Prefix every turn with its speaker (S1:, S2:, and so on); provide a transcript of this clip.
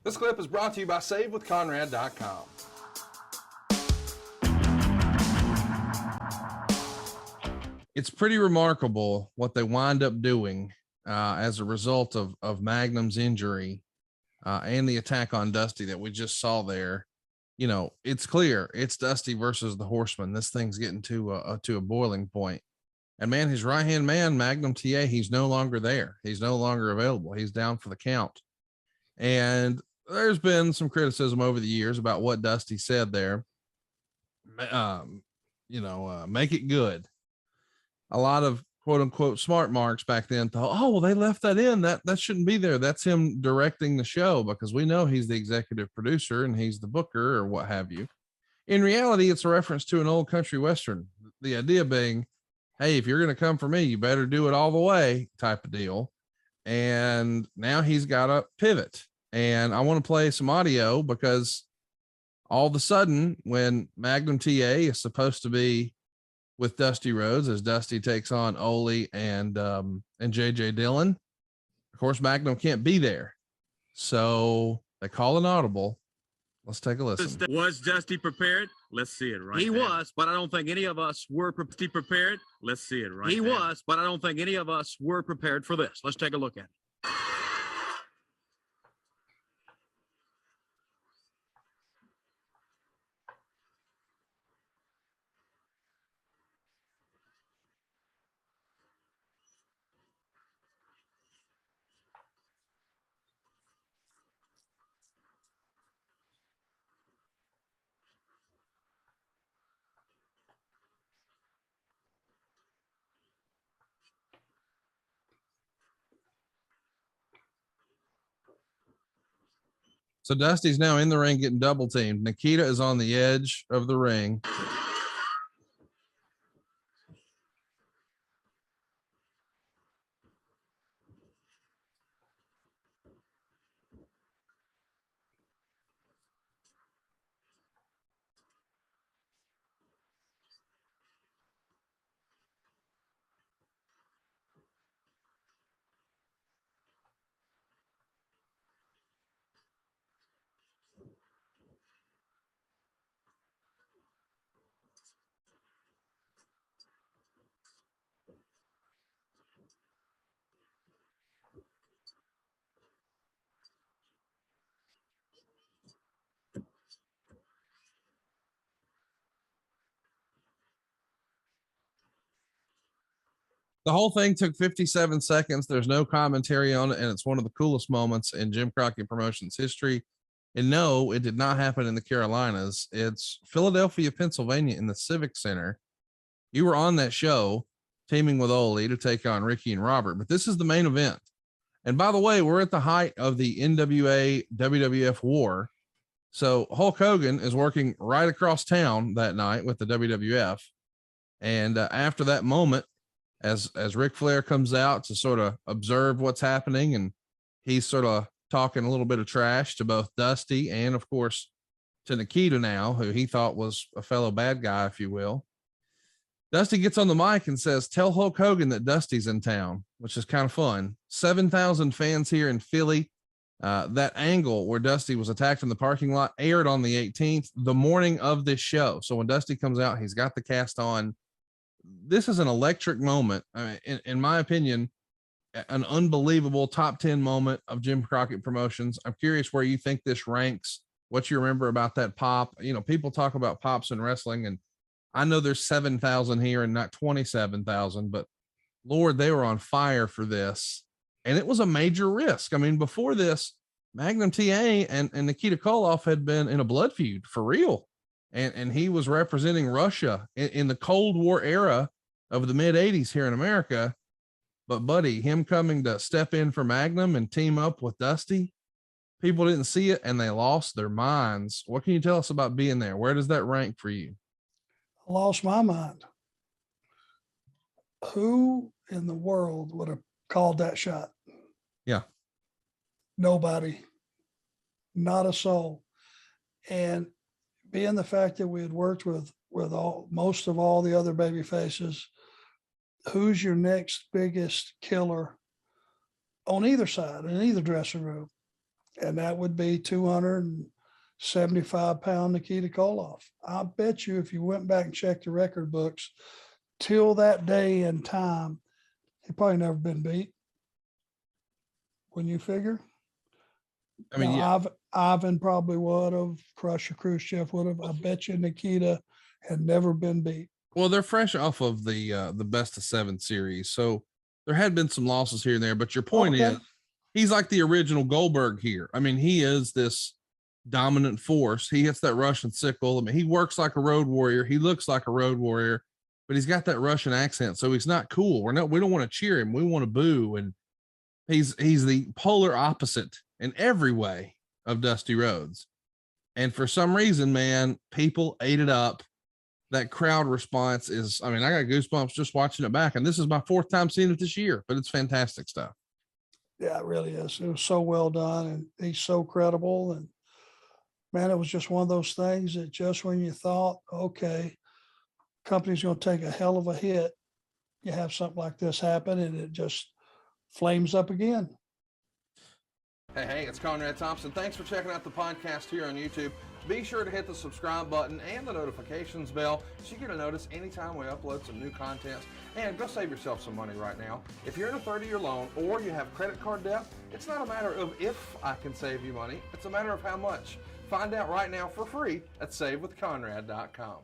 S1: This clip is brought to you by SaveWithConrad.com. It's pretty remarkable what they wind up doing as a result of Magnum's injury and the attack on Dusty that we just saw there. You know, it's clear it's Dusty versus the Horsemen. This thing's getting to a boiling point. And man, his right-hand man, Magnum TA, he's no longer there. He's no longer available. He's down for the count. And there's been some criticism over the years about what Dusty said there. Make it good. A lot of quote unquote smart marks back then thought, oh, well, they left that in. That shouldn't be there. That's him directing the show, because we know he's the executive producer and he's the booker or what have you. In reality, it's a reference to an old country Western. The idea being, hey, if you're going to come for me, you better do it all the way type of deal. And now he's got a pivot. And I want to play some audio because all of a sudden when Magnum TA is supposed to be with Dusty Rhodes as Dusty takes on Ole and JJ Dillon, of course, Magnum can't be there. So they call an audible. Let's take a listen.
S2: Was Dusty prepared? Let's see it right
S3: He
S2: now.
S3: was, but I don't think any of us were
S2: prepared. Let's see it right
S3: He
S2: now.
S3: was, but I don't think any of us were prepared for this. Let's take a look at it.
S1: So Dusty's now in the ring getting double teamed. Nikita is on the edge of the ring. The whole thing took 57 seconds. There's no commentary on it, and it's one of the coolest moments in Jim Crockett Promotions history. And no, it did not happen in the Carolinas. It's Philadelphia, Pennsylvania, in the Civic Center. You were on that show teaming with Ole to take on Ricky and Robert, but this is the main event. And by the way, we're at the height of the NWA WWF war. So Hulk Hogan is working right across town that night with the WWF. And after that moment, as Ric Flair comes out to sort of observe what's happening, and he's sort of talking a little bit of trash to both Dusty and of course to Nikita now, who he thought was a fellow bad guy, if you will. Dusty gets on the mic and says, tell Hulk Hogan that Dusty's in town, which is kind of fun. 7,000 fans here in Philly. That angle where Dusty was attacked in the parking lot aired on the 18th, the morning of this show. So when Dusty comes out, he's got the cast on. This is an electric moment. I mean, in my opinion, an unbelievable top 10 moment of Jim Crockett Promotions. I'm curious where you think this ranks, what you remember about that pop. You know, people talk about pops in wrestling, and I know there's 7,000 here and not 27,000, but Lord, they were on fire for this. And it was a major risk. I mean, before this, Magnum TA and Nikita Koloff had been in a blood feud for real. And he was representing Russia in the Cold War era of the mid 80s here in America. But buddy, him coming to step in for Magnum and team up with Dusty, people didn't see it and they lost their minds. What can you tell us about being there? Where does that rank for you?
S4: I lost my mind. Who in the world would have called that shot?
S1: Yeah.
S4: Nobody. Not a soul. And being the fact that we had worked with most of all the other baby faces, who's your next biggest killer on either side, in either dressing room? And that would be 275-pound Nikita Koloff. I bet you if you went back and checked the record books, till that day and time, he probably never been beat. When you figure,
S1: I mean,
S4: now, Ivan probably would have, Crusher Khrushchev would have. I bet you Nikita had never been beat.
S1: well, they're fresh off of the best of 7 series, so there had been some losses here and there. But your point is, he's like the original Goldberg here. I mean, he is this dominant force. He hits that Russian sickle. I mean, he works like a road warrior. He looks like a road warrior, but he's got that Russian accent, so he's not cool. We don't want to cheer him. We want to boo, and he's the polar opposite in every way of Dusty Rhodes. And for some reason, man, people ate it up. That crowd response is, I mean, I got goosebumps just watching it back. And this is my 4th time seeing it this year, but it's fantastic stuff.
S4: Yeah, it really is. It was so well done, and he's so credible. And man, it was just one of those things that just when you thought, okay, company's going to take a hell of a hit, you have something like this happen, and it just flames up again.
S1: Hey, it's Conrad Thompson. Thanks for checking out the podcast here on YouTube. Be sure to hit the subscribe button and the notifications bell so you get a notice anytime we upload some new content. And go save yourself some money right now. If you're in a 30-year loan or you have credit card debt, it's not a matter of if I can save you money. It's a matter of how much. Find out right now for free at savewithconrad.com.